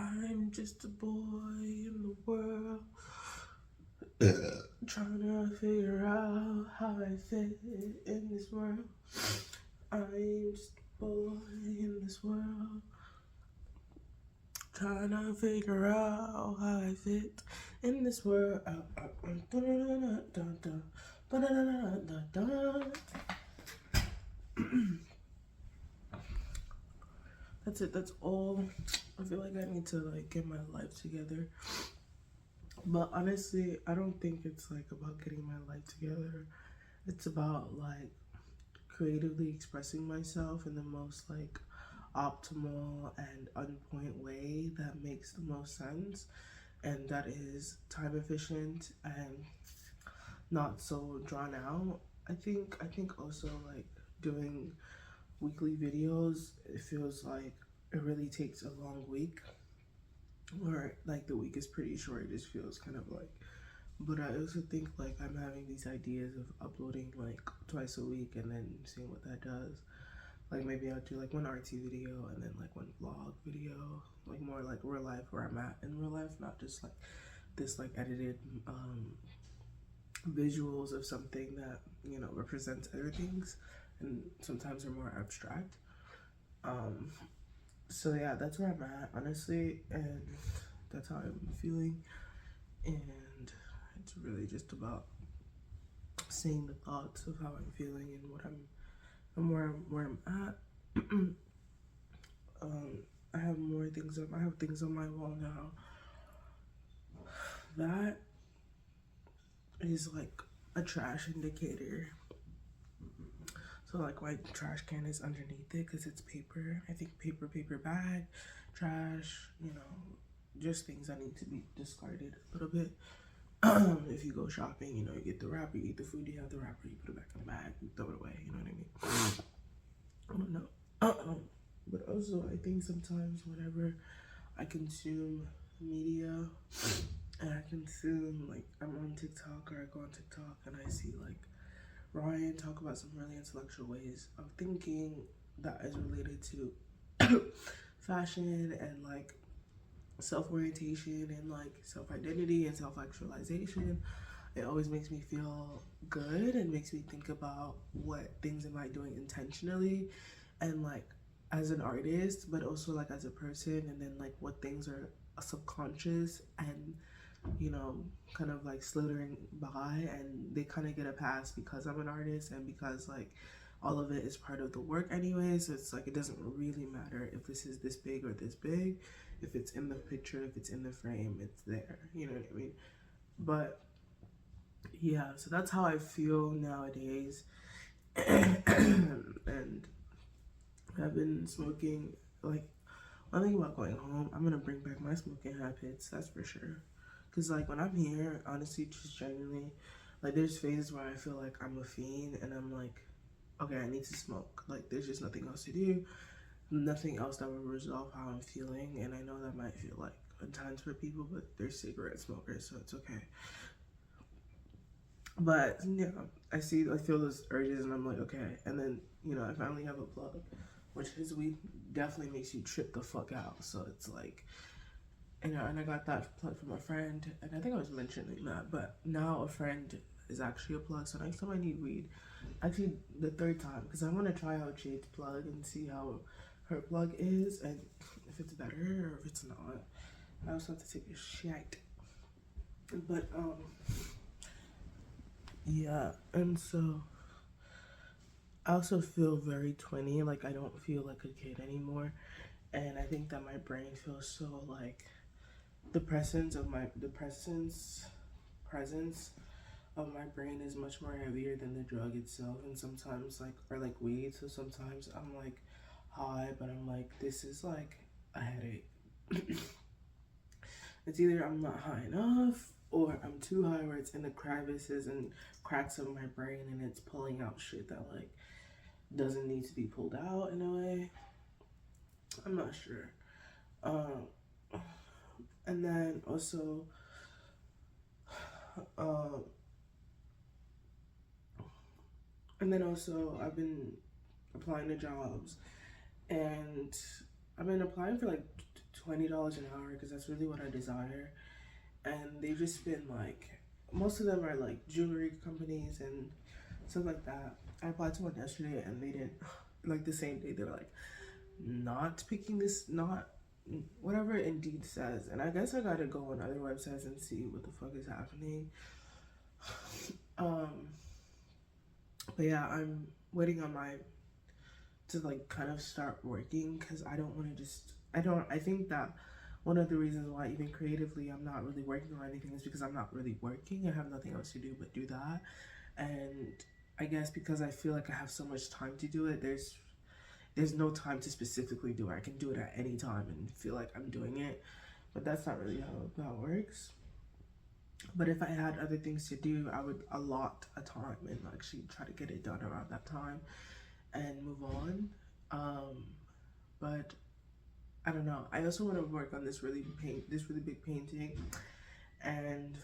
I'm just a boy in the world, trying to figure out how I fit in this world. I'm just a boy in this world, trying to figure out how I fit in this world. That's it. That's all. I feel like I need to like get my life together. But honestly, I don't think it's like about getting my life together. It's about like creatively expressing myself in the most like optimal and on point way that makes the most sense, and that is time efficient and not so drawn out. I think also like doing weekly videos, it feels like it really takes a long week, or like the week is pretty short. It just feels kind of like, but I also think like I'm having these ideas of uploading like twice a week and then seeing what that does. Like maybe I'll do like one RT video and then like one vlog video, like more like real life, where I'm at in real life, not just like this like edited visuals of something that, you know, represents other things and sometimes are more abstract. Um, so yeah, that's where I'm at honestly, and that's how I'm feeling. And it's really just about seeing the thoughts of how I'm feeling and what I'm and where I'm at. I have more things on. I have things on my wall now. That is like a trash indicator. So like my trash can is underneath it because it's paper. I think paper bag, trash. You know, just things that need to be discarded a little bit. If you go shopping, you know, you get the wrapper, you eat the food, you have the wrapper, you put it back in the bag, you throw it away. You know what I mean? I don't know. But also, I think sometimes whenever I consume media and I consume, like, I'm on TikTok or I go on TikTok and I see, like, Ryan talk about some really intellectual ways of thinking that is related to fashion and, like, self-orientation and, like, self-identity and self-actualization. It always makes me feel good and makes me think about what things am I doing intentionally and like as an artist, but also like as a person, and then like what things are subconscious and, you know, kind of like slithering by and they kind of get a pass because I'm an artist and because like all of it is part of the work anyway. So it's like it doesn't really matter if this is this big or this big. If it's in the picture, if it's in the frame, it's there. You know what I mean? But yeah, so that's how I feel nowadays. And I've been smoking, like, one thing about going home, I'm gonna bring back my smoking habits, that's for sure. Cause like when I'm here, honestly, just genuinely, like there's phases where I feel like I'm a fiend and I'm like, okay, I need to smoke. Like there's just nothing else to do, nothing else that will resolve how I'm feeling. And I know that might feel like intense for people, but they're cigarette smokers, so it's okay. But yeah, I feel those urges and I'm like, okay. And then, you know, I finally have a plug, which his weed definitely makes you trip the fuck out. So it's like, and I got that plug from a friend, and I think I was mentioning that, but now a friend is actually a plug. So next time I need weed, actually the third time, because I want to try out Jade's plug and see how her plug is, and if it's better or if it's not. I also have to take a shit. But yeah, and so I also feel very 20, like I don't feel like a kid anymore. And I think that my brain feels so like the presence of my brain is much more heavier than the drug itself, and sometimes like, or like weed, so sometimes I'm like high but I'm like, this is like a headache. It's either I'm not high enough or I'm too high where it's in the crevices and cracks of my brain and it's pulling out shit that like doesn't need to be pulled out in a way. I'm not sure. Um, and then also, um, I've been applying to jobs, and I've been applying for like $20 an hour because that's really what I desire. And they've just been like, most of them are like jewelry companies and stuff like that. I applied to one yesterday and they didn't, like the same day, they were like, not picking this, not whatever Indeed says. And I guess I gotta go on other websites and see what the fuck is happening. But yeah, I'm waiting on my to like kind of start working because I don't want to just I think that one of the reasons why even creatively I'm not really working on anything is because I'm not really working. I have nothing else to do but do that. And I guess because I feel like I have so much time to do it, there's no time to specifically do it. I can do it at any time and feel like I'm doing it, but that's not really how it works. But if I had other things to do, I would allot a time and actually try to get it done around that time and move on. But I don't know. I also want to work on this really big painting, and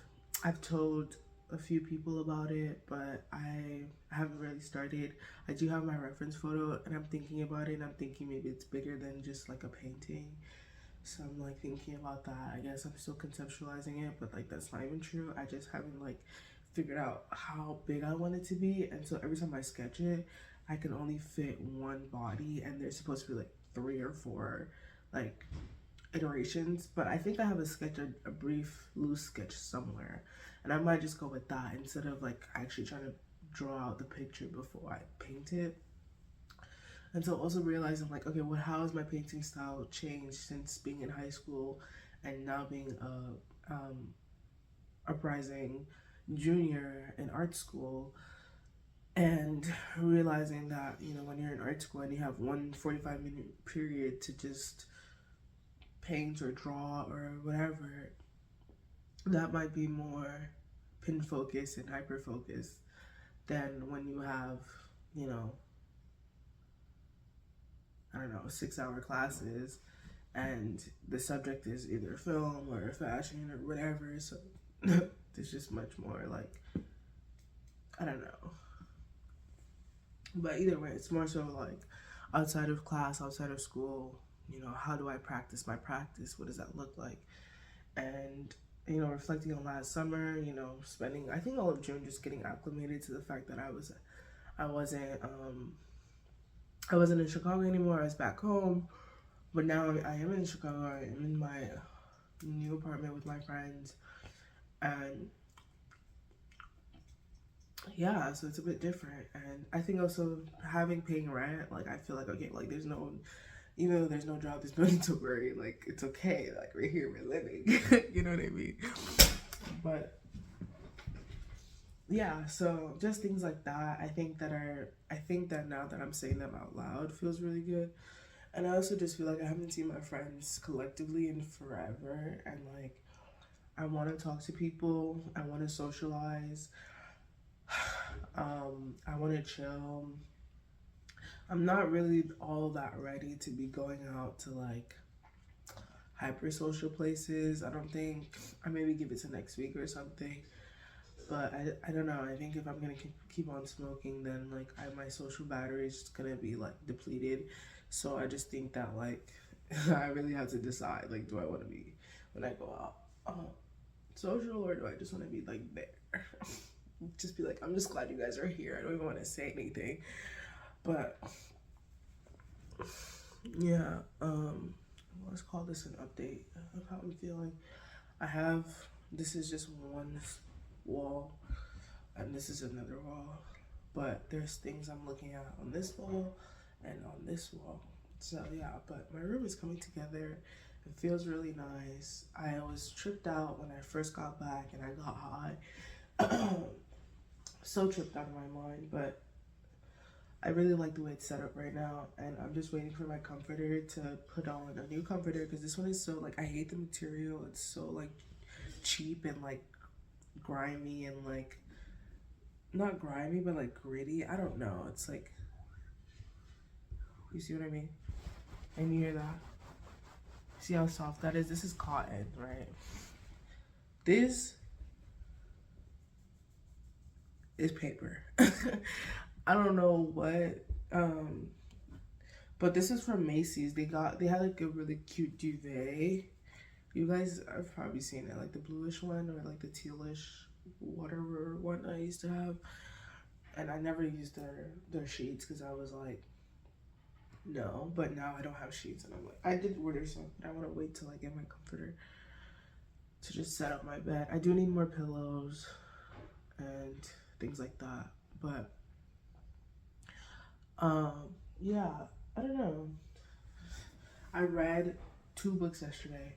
I've told a few people about it, but I haven't really started. I do have my reference photo, and I'm thinking about it, and I'm thinking maybe it's bigger than just like a painting. So I'm like thinking about that. I guess I'm still conceptualizing it, but like that's not even true. I just haven't like figured out how big I want it to be, and so every time I sketch it, I can only fit one body, and there's supposed to be like 3 or 4 like iterations. But I think I have a sketch, a brief loose sketch somewhere, and I might just go with that instead of like actually trying to draw out the picture before I paint it. And so also realizing like, okay, well, how has my painting style changed since being in high school and now being a uprising junior in art school, and realizing that, you know, when you're in art school and you have one 45-minute period to just paint or draw or whatever, that might be more pin focus and hyper focus than when you have, you know, I don't know, 6-hour classes and the subject is either film or fashion or whatever. So there's just much more like, I don't know. But either way, it's more so like outside of class, outside of school, you know, how do I practice my practice? What does that look like? And, you know, reflecting on last summer, you know, spending, I think all of June just getting acclimated to the fact that I wasn't in Chicago anymore. I was back home, but now I am in Chicago. I'm in my new apartment with my friends, and yeah, so it's a bit different. And I think also paying rent, like I feel like, okay, like there's no, even though there's no job, there's no need to worry. Like it's okay. Like we're here, we're living. You know what I mean? But yeah, so just things like that. I think that now that I'm saying them out loud feels really good. And I also just feel like I haven't seen my friends collectively in forever, and like I want to talk to people. I want to socialize. I want to chill. I'm not really all that ready to be going out to like hyper social places. I don't think. I maybe give it to next week or something. But I don't know. I think if I'm gonna keep on smoking, then like my social battery is just gonna be like depleted. So I just think that like I really have to decide, like, do I want to be, when I go out, social, or do I just want to be like there? Just be like, I'm just glad you guys are here. I don't even want to say anything. But yeah, let's call this an update of how I'm feeling. This is just one wall, and this is another wall, but there's things I'm looking at on this wall and on this wall. So yeah, but my room is coming together. It feels really nice. I was tripped out when I first got back and I got high. So tripped out of my mind, but I really like the way it's set up right now, and I'm just waiting for my comforter to put on a new comforter, because this one is so like, I hate the material. It's so like cheap and like grimy and like, not grimy but like gritty. I don't know, it's like, you see what I mean? And you hear that? See how soft that is? This is cotton, right? This is paper. I don't know what But this is from Macy's. They had like a really cute duvet. You guys have probably seen it, like the bluish one or like the tealish whatever one I used to have. And I never used their sheets because I was like, no. But now I don't have sheets, and I'm like, I did order some, but I want to wait till I get my comforter to just set up my bed. I do need more pillows and things like that. But yeah, I don't know. I read 2 books yesterday,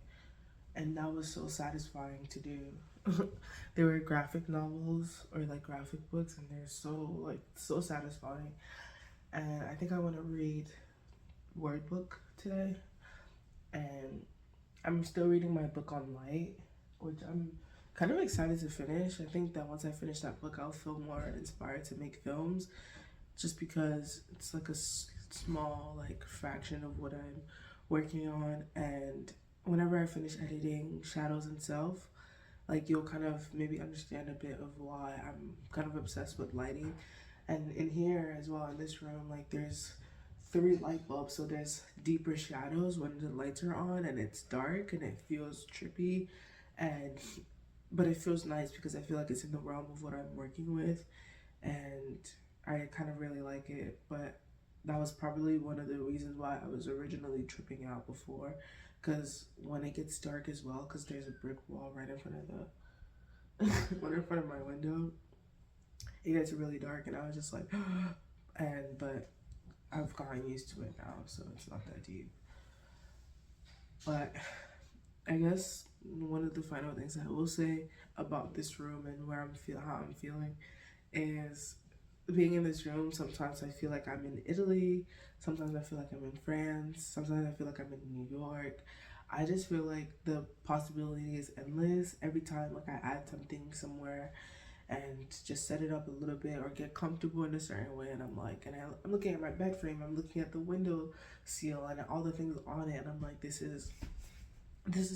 and that was so satisfying to do. They were graphic novels or like graphic books, and they're so satisfying. And I think I want to read word book today, and I'm still reading my book on light, which I'm kind of excited to finish. I think that once I finish that book, I'll feel more inspired to make films, just because it's like a small like fraction of what I'm working on. And whenever I finish editing Shadows and Self, like you'll kind of maybe understand a bit of why I'm kind of obsessed with lighting. And in here as well, in this room, like there's 3 light bulbs, so there's deeper shadows when the lights are on and it's dark and it feels trippy, and but it feels nice because I feel like it's in the realm of what I'm working with, and I kind of really like it. But that was probably one of the reasons why I was originally tripping out before, because when it gets dark as well, because there's a brick wall right in front of the right in front of my window, it gets really dark, and I was just like but I've gotten used to it now, so it's not that deep. But I guess one of the final things I will say about this room and how I'm feeling is being in this room. Sometimes I feel like I'm in Italy, sometimes I feel like I'm in France, sometimes I feel like I'm in New York. I just feel like the possibility is endless every time like I add something somewhere and just set it up a little bit or get comfortable in a certain way, and I'm like, and I'm looking at my bed frame, I'm looking at the window seal and all the things on it, and I'm like, this is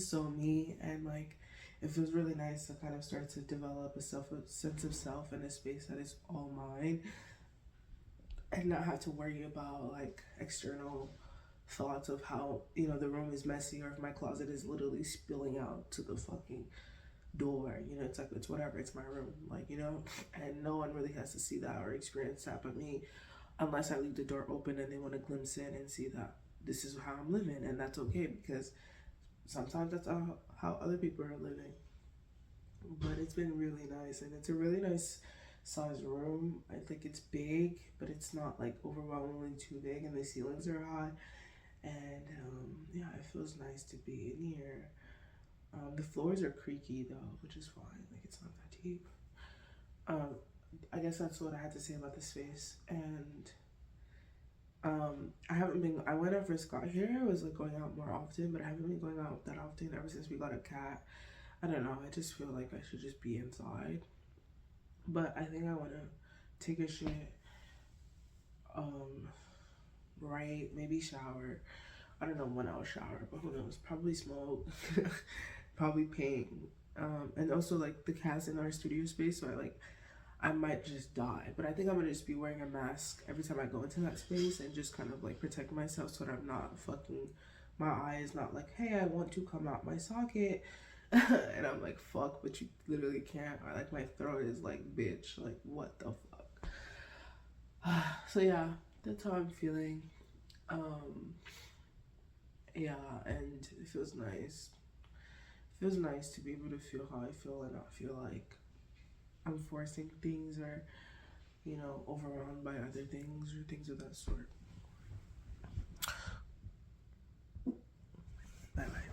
so me. And like it feels really nice to kind of start to develop a sense of self in a space that is all mine, and not have to worry about like external thoughts of how, you know, the room is messy, or if my closet is literally spilling out to the fucking door. You know, it's like, it's whatever, it's my room, like, you know. And no one really has to see that or experience that but me, unless I leave the door open and they want to glimpse in and see that this is how I'm living. And that's okay, because sometimes that's how other people are living. But it's been really nice, and it's a really nice size room. I think it's big, but it's not like overwhelmingly too big, and the ceilings are high. And yeah, it feels nice to be in here. The floors are creaky though, which is fine. Like it's not that deep. I guess that's what I had to say about the space. And I when I first got here, I was like going out more often, but I haven't been going out that often ever since we got a cat. I don't know, I just feel like I should just be inside. But I think I want to take a shit, right, maybe shower. I don't know when I'll shower, but who knows, probably smoke, probably paint. And also like the cat's in our studio space, so I might just die. But I think I'm gonna just be wearing a mask every time I go into that space, and just kind of like protect myself so that I'm not fucking, my eye is not like, hey, I want to come out my socket. And I'm like, fuck, but you literally can't. Or like my throat is like, bitch, like what the fuck. So yeah, that's how I'm feeling. Yeah, and it feels nice. It feels nice to be able to feel how I feel and not feel like I'm forcing things, or, you know, overwhelmed by other things or things of that sort. Bye bye.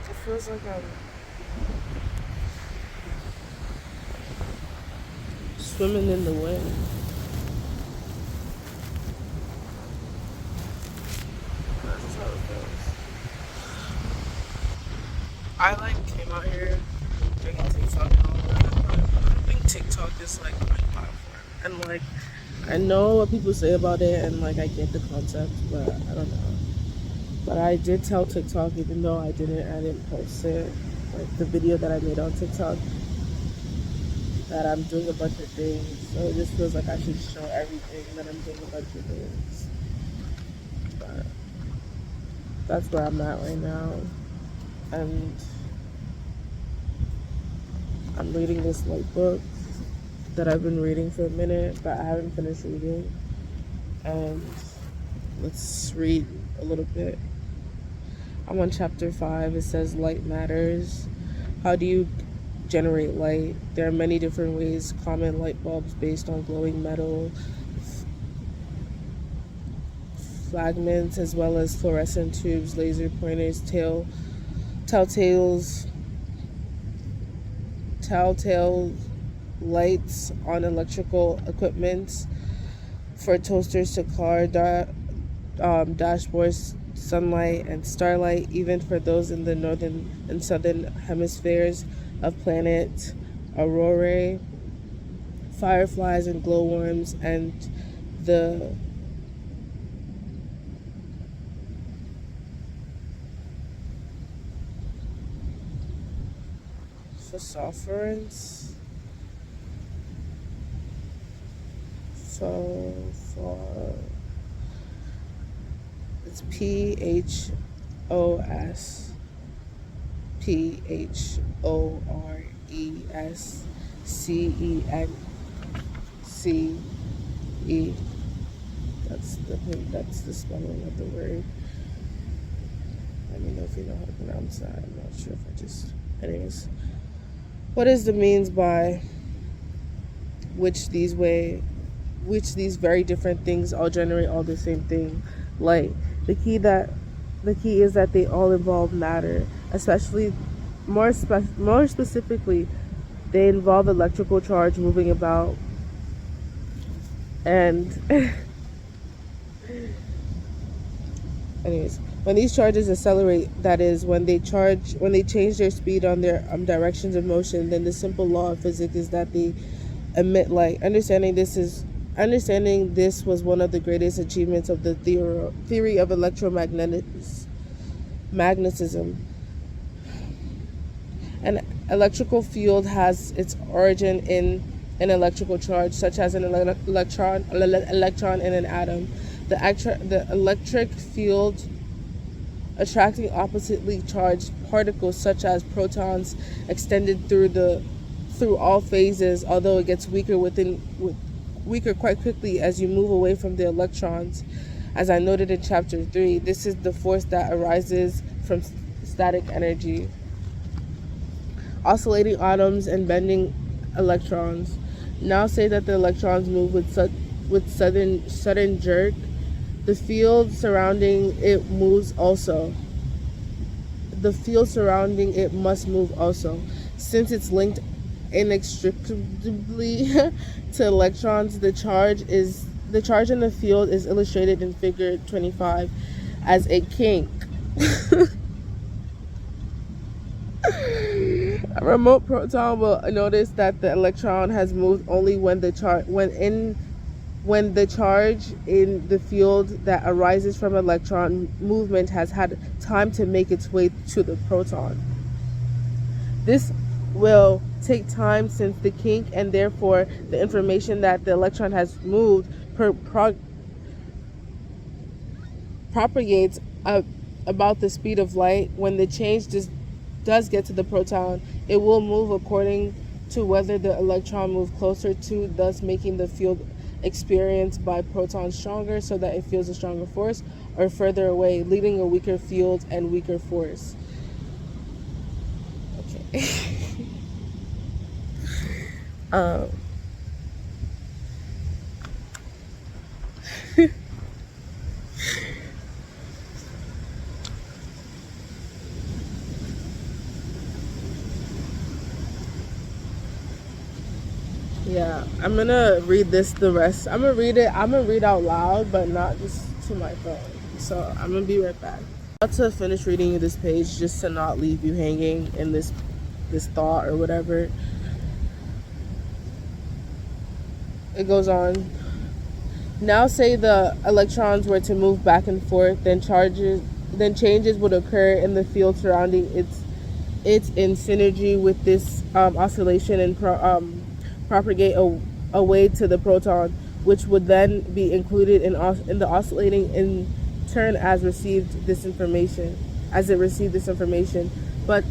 It feels like I'm swimming in the wind. That's how it feels. I like came out here doing TikTok and all that. But I don't think TikTok is like my platform. And like, I know what people say about it, and like I get the concept, but I don't know. But I did tell TikTok, even though I didn't post it, like the video that I made on TikTok, that I'm doing a bunch of things. So it just feels like I should show everything that I'm doing a bunch of things. But that's where I'm at right now. And I'm reading this light book that I've been reading for a minute, but I haven't finished reading. And let's read a little bit. I'm on chapter 5. It says light matters. How do you generate light? There are many different ways. Common light bulbs based on glowing metal fragments, as well as fluorescent tubes, laser pointers, telltale lights on electrical equipment, for toasters to car dashboards, sunlight and starlight, even for those in the northern and southern hemispheres of planet aurorae, fireflies and glowworms, and the phosphorants. So far, it's PHOSPHORESCE. That's the spelling of the word. Let me know if you know how to pronounce that. I'm not sure if I just. Anyways, what is the means by which these very different things all generate all the same thing, light? The key is that they all involve matter, especially more specifically, they involve electrical charge moving about. And anyways, when these charges accelerate, that is, when they change their speed on their directions of motion, then the simple law of physics is that they emit light. Understanding this was one of the greatest achievements of the theory of electromagnetism. An electrical field has its origin in an electrical charge, such as an electron in an atom. The electric field attracting oppositely charged particles, such as protons, extended through all phases, although it gets weaker quite quickly as you move away from the electrons. As I noted in chapter 3, this is the force that arises from static energy. Oscillating atoms and bending electrons. Now say that the electrons move with sudden jerk. The field surrounding it moves also. The field surrounding it must move also, since it's linked inextricably to electrons. The charge in the field is illustrated in figure 25 as a kink. A remote proton will notice that the electron has moved only when the charge in the field that arises from electron movement has had time to make its way to the proton. This will take time, since the kink, and therefore the information that the electron has moved propagates about the speed of light. When the change does get to the proton, it will move according to whether the electron moves closer to, thus making the field experienced by protons stronger, so that it feels a stronger force, or further away, leading a weaker field and weaker force. Okay. Yeah, I'm gonna read the rest. I'm gonna read out loud, but not just to my phone. So I'm gonna be right back. I'm about to finish reading you this page, just to not leave you hanging in this this thought or whatever. It goes on. Now say the electrons were to move back and forth, then changes would occur in the field surrounding it's in synergy with this oscillation and propagate away to the proton, which would then be included in the oscillating in turn as it received this information. But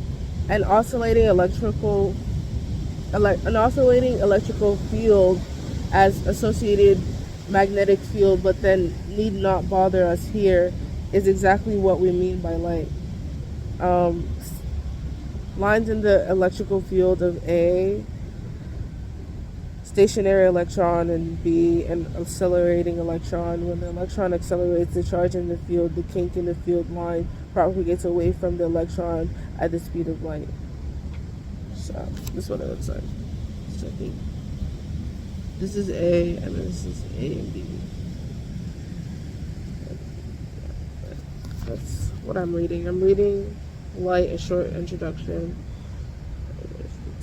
an oscillating electrical field as associated magnetic field, but then need not bother us here, is exactly what we mean by light. Lines in the electrical field of A, stationary electron, and B, an accelerating electron. When the electron accelerates, the charge in the field, the kink in the field line, propagates away from the electron at the speed of light. So this is what it looks like. So I think this is A, and this is A and B. That's what I'm reading. I'm reading Light, a short introduction.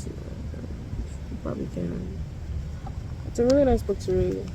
You probably can. It's a really nice book to read.